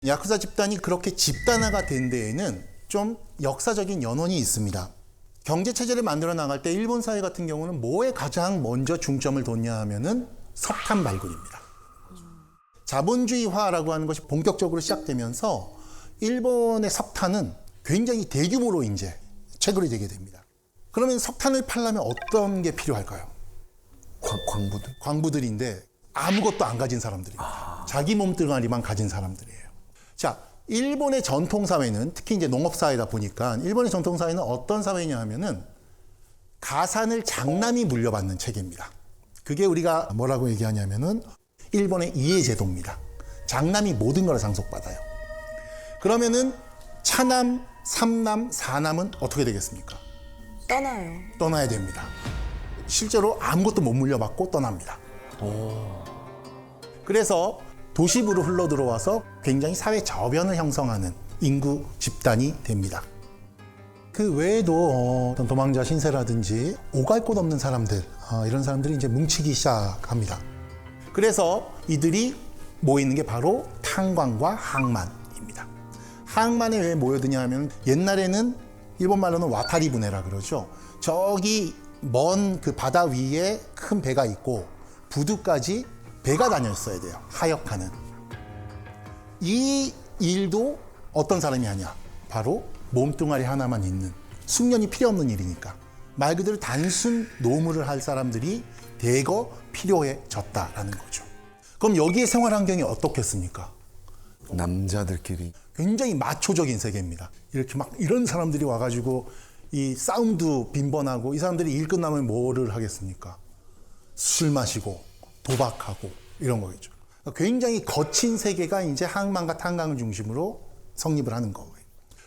야쿠자 집단이 그렇게 집단화가 된 데에는 좀 역사적인 연원이 있습니다. 경제 체제를 만들어 나갈 때 일본 사회 같은 경우는 뭐에 가장 먼저 중점을 뒀냐 하면은 석탄 발굴입니다. 자본주의화라고 하는 것이 본격적으로 시작되면서 일본의 석탄은 굉장히 대규모로 이제 채굴이 되게 됩니다. 그러면 석탄을 팔려면 어떤 게 필요할까요? 광부들? 광부들인데 아무것도 안 가진 사람들입니다. 자기 몸뚱아리만 가진 사람들이에요. 자, 일본의 전통사회는 특히 이제 농업사회다 보니까 일본의 전통사회는 어떤 사회냐 하면은 가산을 장남이 물려받는 체계입니다. 그게 우리가 뭐라고 얘기하냐면은 일본의 이해제도입니다. 장남이 모든 걸 상속받아요. 그러면은 차남, 삼남, 사남은 어떻게 되겠습니까? 떠나요. 떠나야 됩니다. 실제로 아무것도 못 물려받고 떠납니다. 그래서 도시부로 흘러 들어와서 굉장히 사회 저변을 형성하는 인구 집단이 됩니다. 그 외에도 어떤 도망자 신세라든지 오갈 곳 없는 사람들, 이런 사람들이 이제 뭉치기 시작합니다. 그래서 이들이 모이는 게 바로 탄광과 항만입니다. 항만에 왜 모여드냐 하면 옛날에는 일본 말로는 와타리 부네라 그러죠. 저기 먼 그 바다 위에 큰 배가 있고 부두까지 배가 다녔어야 돼요. 하역하는. 이 일도 어떤 사람이 하냐? 바로 몸뚱아리 하나만 있는, 숙련이 필요 없는 일이니까. 말 그대로 단순 노무를 할 사람들이 대거 필요해졌다라는 거죠. 그럼 여기에 생활 환경이 어떻겠습니까? 남자들끼리. 굉장히 마초적인 세계입니다. 이렇게 막 이런 사람들이 와가지고 이 싸움도 빈번하고, 이 사람들이 일 끝나면 뭐를 하겠습니까? 술 마시고 도박하고 이런 거겠죠. 굉장히 거친 세계가 이제 항만과 탄광을 중심으로 성립을 하는 거예요.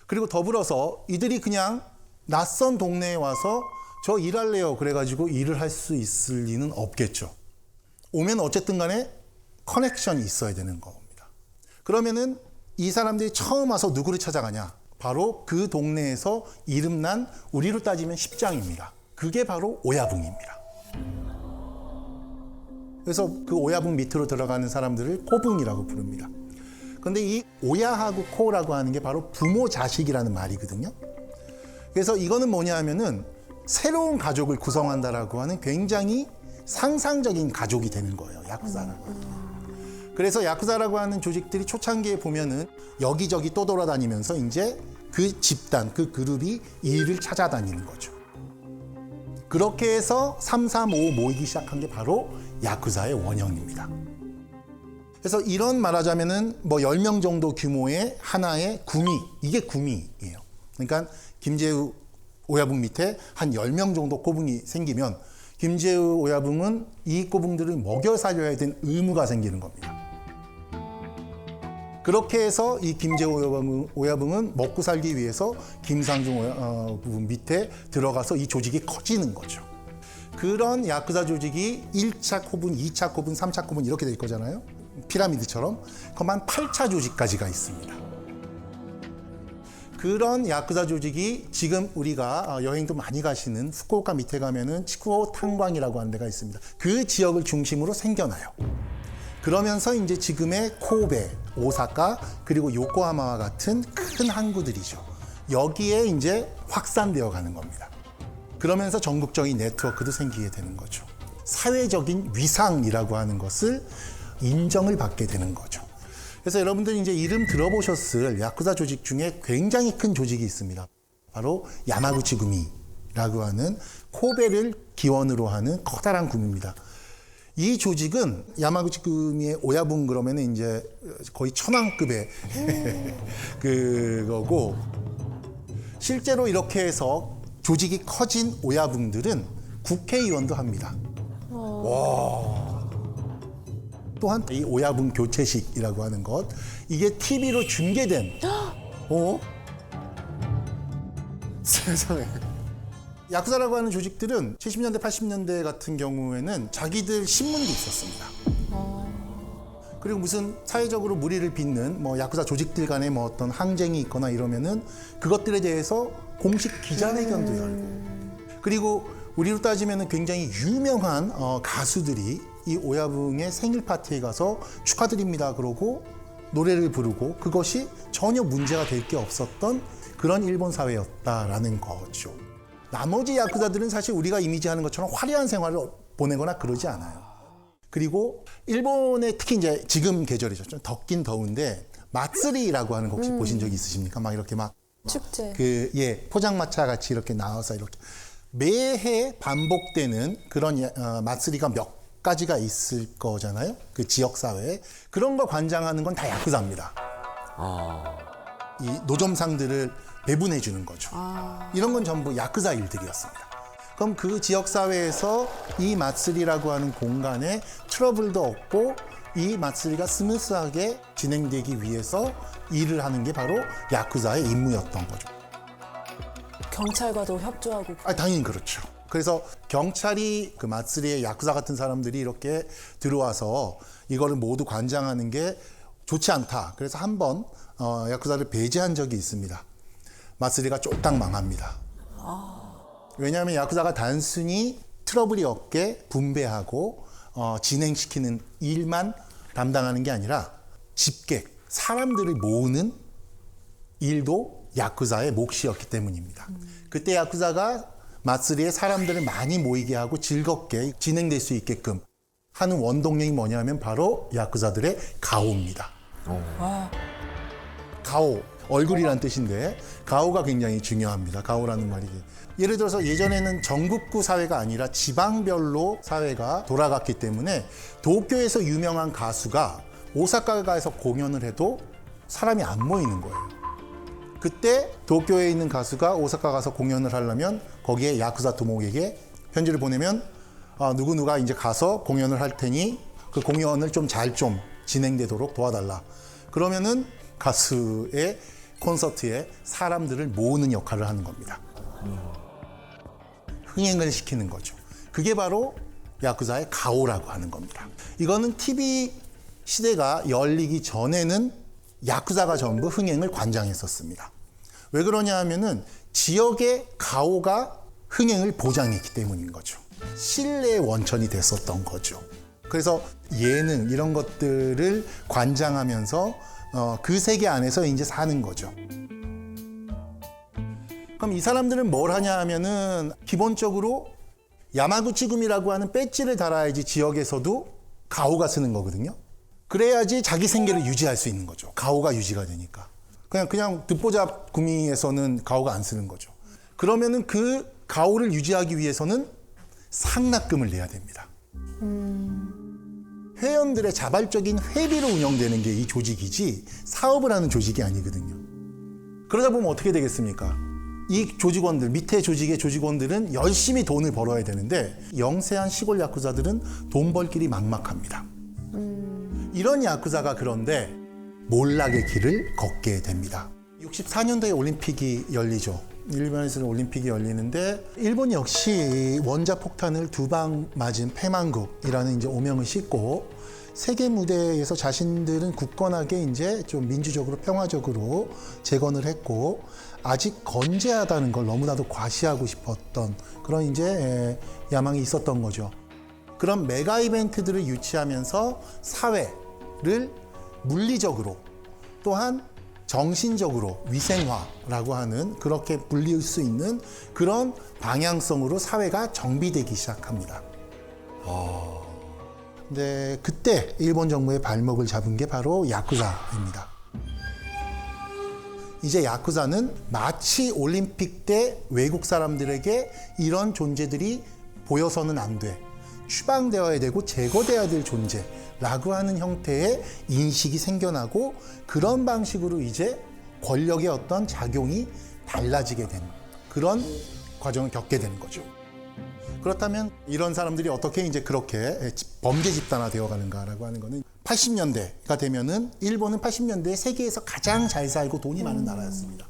그리고 더불어서 이들이 그냥 낯선 동네에 와서 저 일할래요 그래가지고 일을 할 수 있을 리는 없겠죠. 오면 어쨌든 간에 커넥션이 있어야 되는 겁니다. 그러면은 이 사람들이 처음 와서 누구를 찾아가냐? 바로 그 동네에서 이름난, 우리로 따지면 십장입니다. 그게 바로 오야붕입니다. 그래서 그 오야붕 밑으로 들어가는 사람들을 코붕이라고 부릅니다. 그런데 이 오야하고 코라고 하는 게 바로 부모 자식이라는 말이거든요. 그래서 이거는 뭐냐 하면은 새로운 가족을 구성한다라고 하는 굉장히 상상적인 가족이 되는 거예요. 야쿠자라고 하는 게. 그래서 야쿠자라고 하는 조직들이 초창기에 보면은 여기저기 떠돌아다니면서 이제 그 집단, 그 그룹이 일을 찾아다니는 거죠. 그렇게 해서 3, 3, 5 모이기 시작한 게 바로 야쿠자의 원형입니다. 그래서 이런 말하자면은 뭐 10명 정도 규모의 하나의 구미, 이게 구미예요. 그러니까 김제우 오야붕 밑에 한 10명 정도 꼬붕이 생기면 김제우 오야붕은 이 꼬붕들을 먹여 살려야 되는 의무가 생기는 겁니다. 그렇게 해서 이 김제우 오야붕은 먹고 살기 위해서 김상중 부분 밑에 들어가서 이 조직이 커지는 거죠. 그런 야쿠자 조직이 1차 코분, 2차 코분, 3차 코분 이렇게 될 거잖아요. 피라미드처럼. 그럼 한 8차 조직까지가 있습니다. 그런 야쿠자 조직이 지금 우리가 여행도 많이 가시는 후쿠오카 밑에 가면은 치쿠오 탄광이라고 하는 데가 있습니다. 그 지역을 중심으로 생겨나요. 그러면서 이제 지금의 코베, 오사카, 그리고 요코하마와 같은 큰 항구들이죠. 여기에 이제 확산되어 가는 겁니다. 그러면서 전국적인 네트워크도 생기게 되는 거죠. 사회적인 위상이라고 하는 것을 인정을 받게 되는 거죠. 그래서 여러분들이 이제 이름 들어보셨을 야쿠자 조직 중에 굉장히 큰 조직이 있습니다. 바로 야마구치 구미라고 하는 코베를 기원으로 하는 커다란 구미입니다. 이 조직은 야마구치 구미의 오야붕 그러면은 이제 거의 천왕급의 그거고, 실제로 이렇게 해서 조직이 커진 오야붕들은 국회의원도 합니다. 와. 또한 이 오야붕 교체식이라고 하는 것, 이게 TV로 중계된 세상에. 야쿠자라고 하는 조직들은 70년대, 80년대 같은 경우에는 자기들 신문도 있었습니다. 그리고 무슨 사회적으로 물의를 빚는 뭐 야쿠자 조직들 간에 뭐 어떤 항쟁이 있거나 이러면은 그것들에 대해서 공식 기자회견도 열고, 그리고 우리로 따지면은 굉장히 유명한 가수들이 이 오야붕의 생일 파티에 가서 축하드립니다 그러고 노래를 부르고 그것이 전혀 문제가 될 게 없었던 그런 일본 사회였다라는 거죠. 나머지 야쿠자들은 사실 우리가 이미지하는 것처럼 화려한 생활을 보내거나 그러지 않아요. 그리고 일본의 특히 이제 지금 계절이죠. 좀 덥긴 더운데 마쓰리라고 하는 거 혹시 보신 적 있으십니까? 막 이렇게 막 축제. 포장마차 같이 이렇게 나와서 이렇게 매해 반복되는 그런 마쓰리가 몇 가지가 있을 거잖아요. 그 지역 사회에 그런 거 관장하는 건 다 야쿠자입니다. 이 노점상들을 배분해 주는 거죠. 이런 건 전부 야쿠자 일들이었습니다. 그럼 그 지역 사회에서 이 마쓰리라고 하는 공간에 트러블도 없고 이 마쓰리가 스무스하게 진행되기 위해서 일을 하는 게 바로 야쿠자의 임무였던 거죠. 경찰과도 협조하고. 당연히 그렇죠. 그래서 경찰이 그 마쓰리에 야쿠자 같은 사람들이 이렇게 들어와서 이거를 모두 관장하는 게 좋지 않다. 그래서 한번 야쿠자를 배제한 적이 있습니다. 마쓰리가 쫄딱 망합니다. 왜냐하면 야쿠자가 단순히 트러블이 없게 분배하고 진행시키는 일만 담당하는 게 아니라 집객, 사람들을 모으는 일도 야쿠자의 몫이었기 때문입니다. 그때 야쿠자가 마쓰리에 사람들을 많이 모이게 하고 즐겁게 진행될 수 있게끔 하는 원동력이 뭐냐면 바로 야쿠자들의 가오입니다. 가오, 얼굴이란 뜻인데 가오가 굉장히 중요합니다. 가오라는 말이. 예를 들어서 예전에는 전국구 사회가 아니라 지방별로 사회가 돌아갔기 때문에 도쿄에서 유명한 가수가 오사카 가서 공연을 해도 사람이 안 모이는 거예요. 그때 도쿄에 있는 가수가 오사카 가서 공연을 하려면 거기에 야쿠자 도목에게 편지를 보내면 누구누가 이제 가서 공연을 할 테니 그 공연을 좀 잘 좀 진행되도록 도와달라. 그러면은 가수의 콘서트에 사람들을 모으는 역할을 하는 겁니다. 흥행을 시키는 거죠. 그게 바로 야쿠자의 가오라고 하는 겁니다. 이거는 TV 시대가 열리기 전에는 야쿠자가 전부 흥행을 관장했었습니다. 왜 그러냐 하면은 지역의 가오가 흥행을 보장했기 때문인 거죠. 신뢰의 원천이 됐었던 거죠. 그래서 예능 이런 것들을 관장하면서 그 세계 안에서 이제 사는 거죠. 그럼 이 사람들은 뭘 하냐 하면은 기본적으로 야마구치금이라고 하는 배지를 달아야지 지역에서도 가오가 쓰는 거거든요. 그래야지 자기 생계를 유지할 수 있는 거죠. 가오가 유지가 되니까. 그냥 듣보잡 구미에서는 가오가 안 쓰는 거죠. 그러면은 그 가오를 유지하기 위해서는 상납금을 내야 됩니다. 회원들의 자발적인 회비로 운영되는 게 이 조직이지 사업을 하는 조직이 아니거든요. 그러다 보면 어떻게 되겠습니까? 이 조직원들, 밑에 조직의 조직원들은 열심히 돈을 벌어야 되는데 영세한 시골 야쿠자들은 돈 벌 길이 막막합니다. 이런 야쿠자가 그런데 몰락의 길을 걷게 됩니다. 64년도에 올림픽이 열리죠. 일본에서는 올림픽이 열리는데 일본 역시 원자폭탄을 2방 맞은 패망국이라는 이제 오명을 싣고 세계 무대에서 자신들은 굳건하게 이제 좀 민주적으로 평화적으로 재건을 했고 아직 건재하다는 걸 너무나도 과시하고 싶었던 그런 이제 야망이 있었던 거죠. 그런 메가 이벤트들을 유치하면서 사회를 물리적으로 또한 정신적으로 위생화라고 하는 그렇게 불릴 수 있는 그런 방향성으로 사회가 정비되기 시작합니다. 근데 그때 일본 정부의 발목을 잡은 게 바로 야쿠자입니다. 이제 야쿠자는 마치 올림픽 때 외국 사람들에게 이런 존재들이 보여서는 안 돼. 추방되어야 되고 제거돼야 될 존재라고 하는 형태의 인식이 생겨나고 그런 방식으로 이제 권력의 어떤 작용이 달라지게 되는 그런 과정을 겪게 되는 거죠. 그렇다면 이런 사람들이 어떻게 이제 그렇게 범죄 집단화 되어 가는가라고 하는 거는 80년대가 되면은 일본은 80년대에 세계에서 가장 잘 살고 돈이 많은 나라였습니다.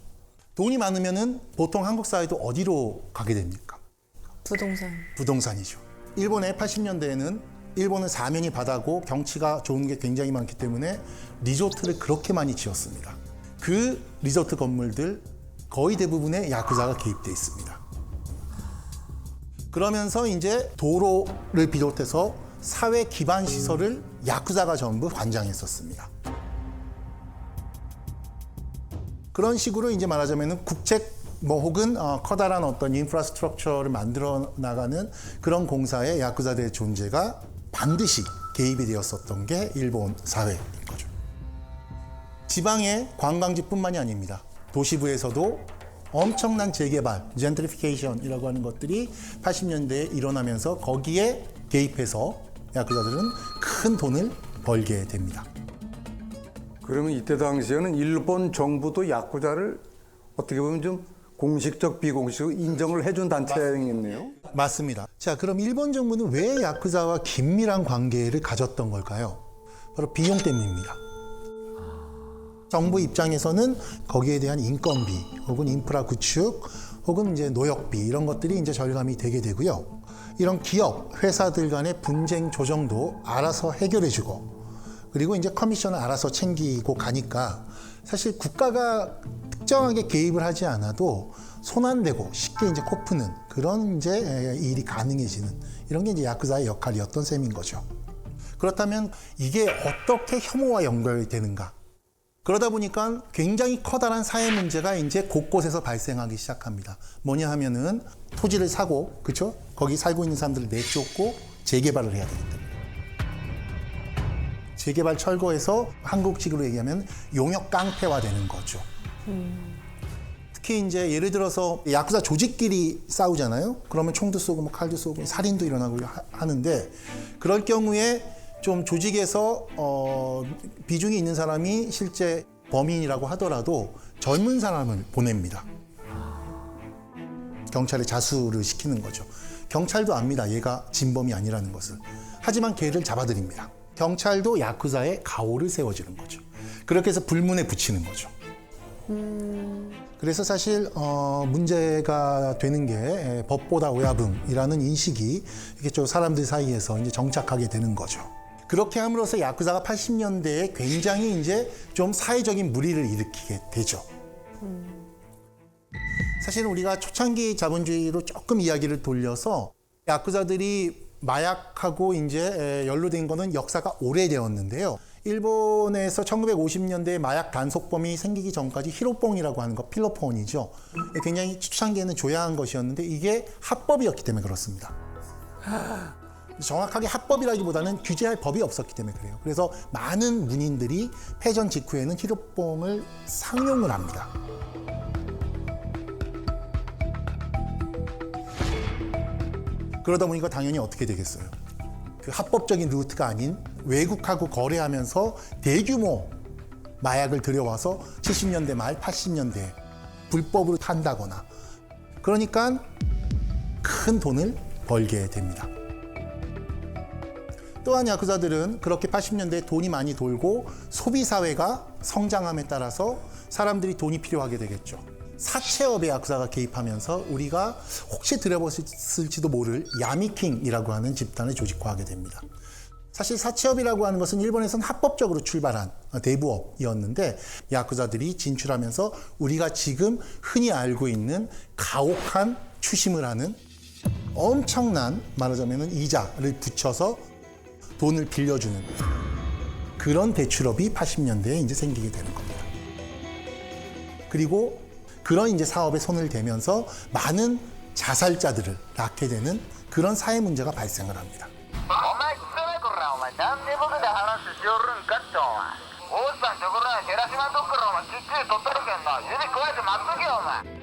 돈이 많으면은 보통 한국 사회도 어디로 가게 됩니까? 부동산. 부동산이죠. 일본의 80년대에는 일본은 사면이 바다고 경치가 좋은 게 굉장히 많기 때문에 리조트를 그렇게 많이 지었습니다. 그 리조트 건물들 거의 대부분에 야쿠자가 개입돼 있습니다. 그러면서 이제 도로를 비롯해서 사회 기반 시설을 야쿠자가 전부 관장했었습니다. 그런 식으로 이제 말하자면은 국책 뭐 혹은 커다란 어떤 인프라스트럭처를 만들어 나가는 그런 공사에 야쿠자들의 존재가 반드시 개입이 되었었던 게 일본 사회인 거죠. 지방의 관광지뿐만이 아닙니다. 도시부에서도 엄청난 재개발, 젠트리피케이션이라고 하는 것들이 80년대에 일어나면서 거기에 개입해서 야쿠자들은 큰 돈을 벌게 됩니다. 그러면 이때 당시에는 일본 정부도 야쿠자를 어떻게 보면 좀 공식적, 비공식적 인정을 해준 단체겠네요. 맞습니다. 자, 그럼 일본 정부는 왜 야쿠자와 긴밀한 관계를 가졌던 걸까요? 바로 비용 때문입니다. 정부 입장에서는 거기에 대한 인건비 혹은 인프라 구축 혹은 이제 노역비 이런 것들이 이제 절감이 되게 되고요. 이런 기업, 회사들 간의 분쟁 조정도 알아서 해결해주고 그리고 이제 커미션을 알아서 챙기고 가니까 사실 국가가 특정하게 개입을 하지 않아도 손안대고 쉽게 이제 코푸는 그런 이제 일이 가능해지는 이런 게 이제 야쿠자의 역할이었던 셈인 거죠. 그렇다면 이게 어떻게 혐오와 연결이 되는가? 그러다 보니까 굉장히 커다란 사회 문제가 이제 곳곳에서 발생하기 시작합니다. 뭐냐 하면은 토지를 사고, 그렇죠? 거기 살고 있는 사람들을 내쫓고 재개발을 해야 되기 때문에. 재개발 철거해서 한국식으로 얘기하면 용역 깡패화되는 거죠. 특히 이제 예를 들어서 야쿠자 조직끼리 싸우잖아요. 그러면 총도 쏘고 뭐 칼도 쏘고 살인도 일어나고 하는데 그럴 경우에 좀 조직에서 비중이 있는 사람이 실제 범인이라고 하더라도 젊은 사람을 보냅니다. 경찰에 자수를 시키는 거죠. 경찰도 압니다. 얘가 진범이 아니라는 것을. 하지만 걔를 잡아들입니다. 경찰도 야쿠자의 가오를 세워주는 거죠. 그렇게 해서 불문에 붙이는 거죠. 그래서 사실 문제가 되는 게 법보다 오야붕이라는 인식이 이렇게 좀 사람들 사이에서 이제 정착하게 되는 거죠. 그렇게 함으로써 야쿠자가 80년대에 굉장히 이제 좀 사회적인 물의를 일으키게 되죠. 사실은 우리가 초창기 자본주의로 조금 이야기를 돌려서 야쿠자들이 마약하고 이제 연루된 거는 역사가 오래되었는데요. 일본에서 1950년대에 마약 단속범이 생기기 전까지 히로뽕이라고 하는 거, 필로폰이죠. 굉장히 초창기에는 조야한 것이었는데 이게 합법이었기 때문에 그렇습니다. 정확하게 합법이라기보다는 규제할 법이 없었기 때문에 그래요. 그래서 많은 문인들이 패전 직후에는 히로뽕을 상용을 합니다. 그러다 보니까 당연히 어떻게 되겠어요? 그 합법적인 루트가 아닌 외국하고 거래하면서 대규모 마약을 들여와서 70년대 말 80년대에 불법으로 판다거나 그러니까 큰 돈을 벌게 됩니다. 또한 야쿠자들은 그렇게 80년대에 돈이 많이 돌고 소비사회가 성장함에 따라서 사람들이 돈이 필요하게 되겠죠. 사채업에 야쿠자가 개입하면서 우리가 혹시 들어보셨을지도 모를 야미킹이라고 하는 집단을 조직화하게 됩니다. 사실 사채업이라고 하는 것은 일본에서는 합법적으로 출발한 대부업이었는데 야쿠자들이 진출하면서 우리가 지금 흔히 알고 있는 가혹한 추심을 하는 엄청난 말하자면 이자를 붙여서 돈을 빌려주는 그런 대출업이 80년대에 이제 생기게 되는 겁니다. 그리고 그런 이제 사업에 손을 대면서 많은 자살자들을 낳게 되는 그런 사회 문제가 발생을 합니다. お前少ない頃なお前なんで僕で話しよるんかってお前大津さんところに照らしまんとくからお前きっちり取ったるけんな指加えて待っとけよお前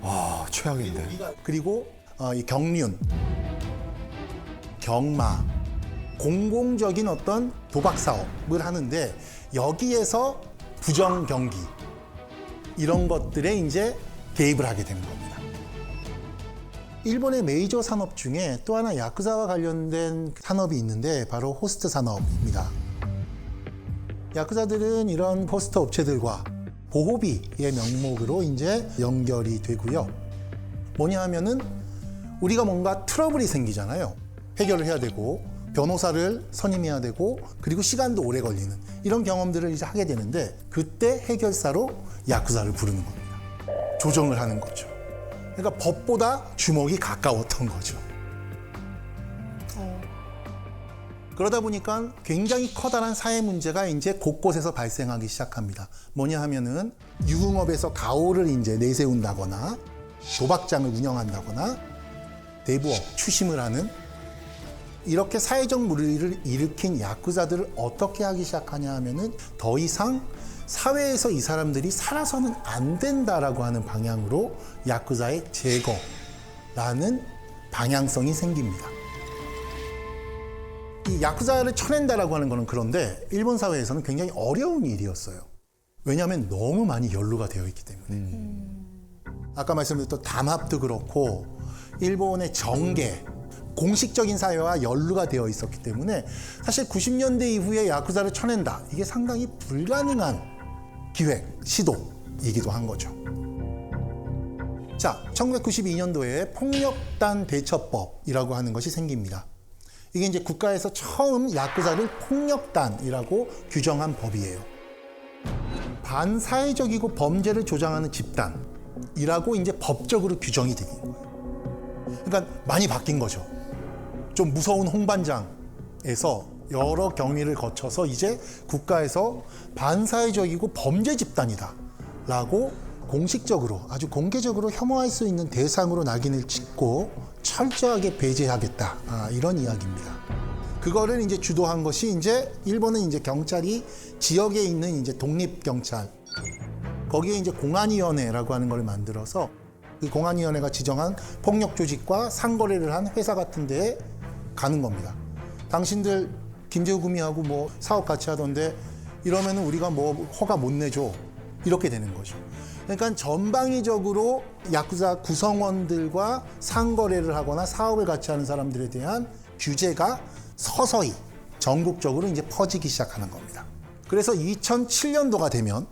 아, 최악인데. 그리고 이 경륜, 경마, 공공적인 어떤 도박 사업을 하는데 여기에서 부정 경기 이런 것들에 이제 개입을 하게 되는 겁니다. 일본의 메이저 산업 중에 또 하나 야쿠자와 관련된 산업이 있는데 바로 호스트 산업입니다. 야쿠자들은 이런 호스트 업체들과 보호비의 명목으로 이제 연결이 되고요. 뭐냐 하면은 우리가 뭔가 트러블이 생기잖아요. 해결을 해야 되고 변호사를 선임해야 되고 그리고 시간도 오래 걸리는 이런 경험들을 이제 하게 되는데 그때 해결사로 야쿠자를 부르는 겁니다. 조정을 하는 거죠. 그러니까 법보다 주먹이 가까웠던 거죠. 그러다 보니까 굉장히 커다란 사회 문제가 이제 곳곳에서 발생하기 시작합니다. 뭐냐 하면은 유흥업에서 가오를 이제 내세운다거나 도박장을 운영한다거나 대부업, 추심을 하는 이렇게 사회적 물의를 일으킨 야쿠자들을 어떻게 하기 시작하냐 하면은 더 이상 사회에서 이 사람들이 살아서는 안 된다라고 하는 방향으로 야쿠자의 제거라는 방향성이 생깁니다. 이 야쿠자를 쳐낸다라고 하는 거는 그런데 일본 사회에서는 굉장히 어려운 일이었어요. 왜냐하면 너무 많이 연루가 되어 있기 때문에. 아까 말씀드렸던 담합도 그렇고 일본의 정계, 공식적인 사회와 연루가 되어 있었기 때문에 사실 90년대 이후에 야쿠자를 쳐낸다. 이게 상당히 불가능한 기획, 시도이기도 한 거죠. 자, 1992년도에 폭력단 대처법이라고 하는 것이 생깁니다. 이게 이제 국가에서 처음 야쿠자를 폭력단이라고 규정한 법이에요. 반사회적이고 범죄를 조장하는 집단이라고 이제 법적으로 규정이 되는 거예요. 그러니까 많이 바뀐 거죠. 좀 무서운 홍반장에서 여러 경위를 거쳐서 이제 국가에서 반사회적이고 범죄 집단이다라고 공식적으로 아주 공개적으로 혐오할 수 있는 대상으로 낙인을 찍고 철저하게 배제하겠다, 이런 이야기입니다. 그거를 이제 주도한 것이 이제 일본은 이제 경찰이 지역에 있는 이제 독립 경찰, 거기에 이제 공안위원회라고 하는 걸 만들어서 그 공안위원회가 지정한 폭력 조직과 상거래를 한 회사 같은 데에 가는 겁니다. 당신들 김재우 구미하고 뭐 사업 같이 하던데 이러면은 우리가 뭐 허가 못 내줘, 이렇게 되는 거죠. 그러니까 전방위적으로 야쿠자 구성원들과 상거래를 하거나 사업을 같이 하는 사람들에 대한 규제가 서서히 전국적으로 이제 퍼지기 시작하는 겁니다. 그래서 2007년도가 되면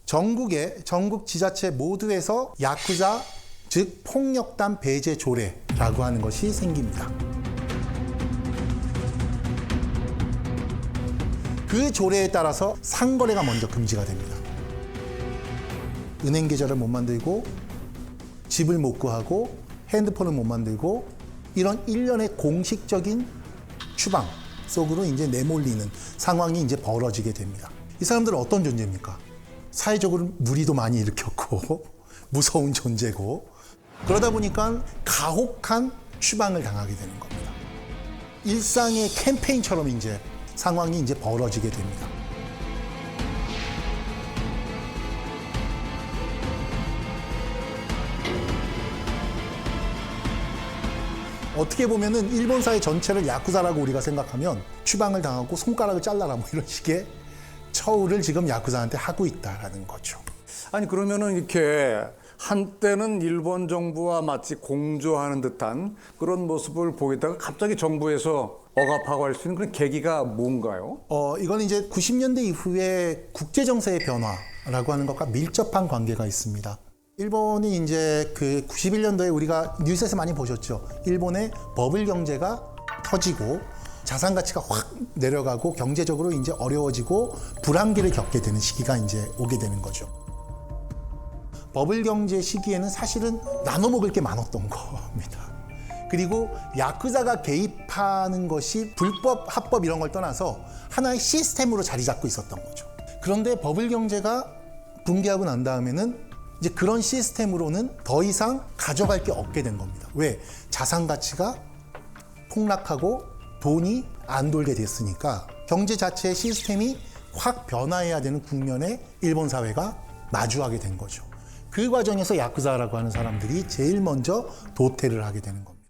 전국 지자체 모두에서 야쿠자, 즉 폭력단 배제 조례라고 하는 것이 생깁니다. 그 조례에 따라서 상거래가 먼저 금지가 됩니다. 은행 계좌를 못 만들고 집을 못 구하고 핸드폰을 못 만들고 이런 일련의 공식적인 추방 속으로 이제 내몰리는 상황이 이제 벌어지게 됩니다. 이 사람들은 어떤 존재입니까? 사회적으로 무리도 많이 일으켰고 무서운 존재고 그러다 보니까 가혹한 추방을 당하게 되는 겁니다. 일상의 캠페인처럼 이제 상황이 이제 벌어지게 됩니다. 어떻게 보면은 일본 사회 전체를 야쿠자라고 우리가 생각하면 추방을 당하고 손가락을 잘라라 뭐 이런 식의 처우를 지금 야쿠자한테 하고 있다라는 거죠. 아니 그러면은 이렇게 한때는 일본 정부와 마치 공조하는 듯한 그런 모습을 보이다가 갑자기 정부에서 억압하고 할 수 있는 그런 계기가 뭔가요? 이건 이제 90년대 이후에 국제 정세의 변화라고 하는 것과 밀접한 관계가 있습니다. 일본이 이제 그 91년도에 우리가 뉴스에서 많이 보셨죠. 일본의 버블 경제가 터지고 자산 가치가 확 내려가고 경제적으로 이제 어려워지고 불황기를 겪게 되는 시기가 이제 오게 되는 거죠. 버블 경제 시기에는 사실은 나눠 먹을 게 많았던 겁니다. 그리고 야쿠자가 개입하는 것이 불법, 합법 이런 걸 떠나서 하나의 시스템으로 자리 잡고 있었던 거죠. 그런데 버블 경제가 붕괴하고 난 다음에는 이제 그런 시스템으로는 더 이상 가져갈 게 없게 된 겁니다. 왜? 자산 가치가 폭락하고 돈이 안 돌게 됐으니까 경제 자체의 시스템이 확 변화해야 되는 국면에 일본 사회가 마주하게 된 거죠. 그 과정에서 야쿠자라고 하는 사람들이 제일 먼저 도태를 하게 되는 겁니다.